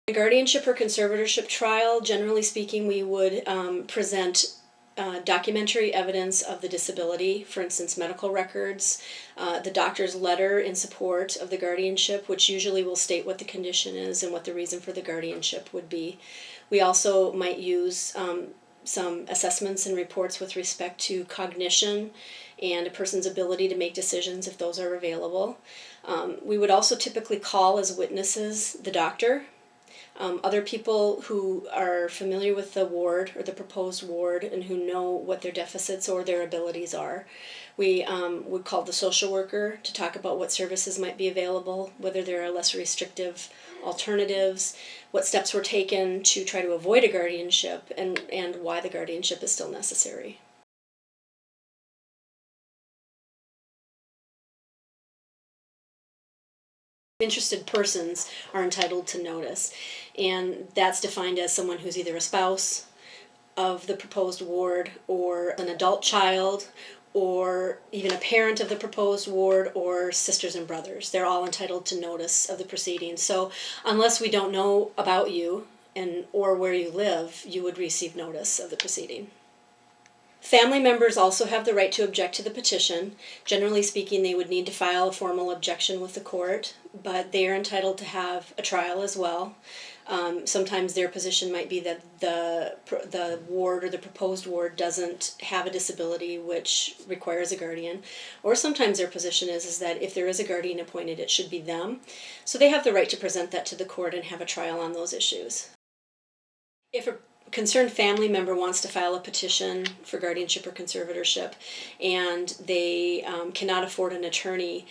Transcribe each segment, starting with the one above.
A guardianship or conservatorship trial, generally speaking, we would present documentary evidence of the disability, for instance, medical records, the doctor's letter in support of the guardianship, which usually will state what the condition is and what the reason for the guardianship would be. We also might use some assessments and reports with respect to cognition and a person's ability to make decisions if those are available. We would also typically call as witnesses the doctor, other people who are familiar with the ward or the proposed ward and who know what their deficits or their abilities are. We would call the social worker to talk about what services might be available, whether there are less restrictive alternatives, what steps were taken to try to avoid a guardianship, and why the guardianship is still necessary. Interested persons are entitled to notice, and that's defined as someone who's either a spouse of the proposed ward or an adult child or even a parent of the proposed ward or sisters and brothers. They're all entitled to notice of the proceedings. So unless we don't know about you or where you live, you would receive notice of the proceeding. Family members also have the right to object to the petition. Generally speaking, they would need to file a formal objection with the court, but they are entitled to have a trial as well. Sometimes their position might be that the ward or the proposed ward doesn't have a disability which requires a guardian, or sometimes their position is that if there is a guardian appointed, it should be them. So they have the right to present that to the court and have a trial on those issues. If a concerned family member wants to file a petition for guardianship or conservatorship and they cannot afford an attorney,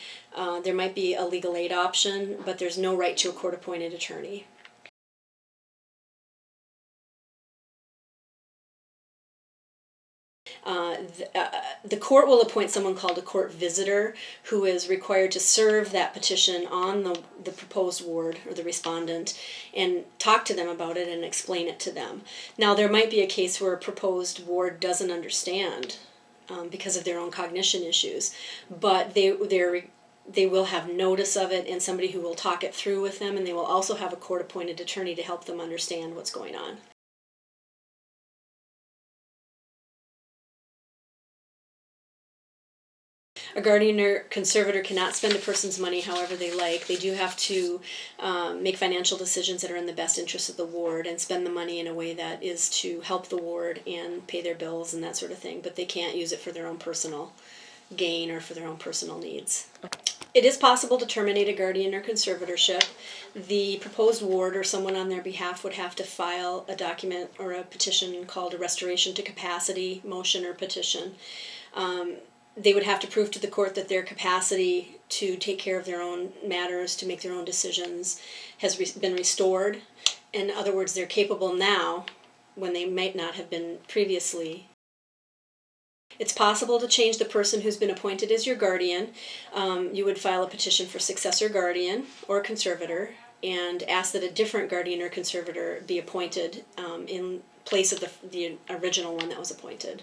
there might be a legal aid option, but there's no right to a court-appointed attorney. The court will appoint someone called a court visitor who is required to serve that petition on the proposed ward or the respondent and talk to them about it and explain it to them. Now, there might be a case where a proposed ward doesn't understand because of their own cognition issues, but they will have notice of it and somebody who will talk it through with them, and they will also have a court-appointed attorney to help them understand what's going on. A guardian or conservator cannot spend a person's money however they like. They do have to make financial decisions that are in the best interest of the ward and spend the money in a way that is to help the ward and pay their bills and that sort of thing, but they can't use it for their own personal gain or for their own personal needs. It is possible to terminate a guardian or conservatorship. The proposed ward or someone on their behalf would have to file a document or a petition called a restoration to capacity motion or petition. They would have to prove to the court that their capacity to take care of their own matters, to make their own decisions, has been restored. In other words, they're capable now when they might not have been previously. It's possible to change the person who's been appointed as your guardian. You would file a petition for successor guardian or conservator and ask that a different guardian or conservator be appointed in place of the original one that was appointed.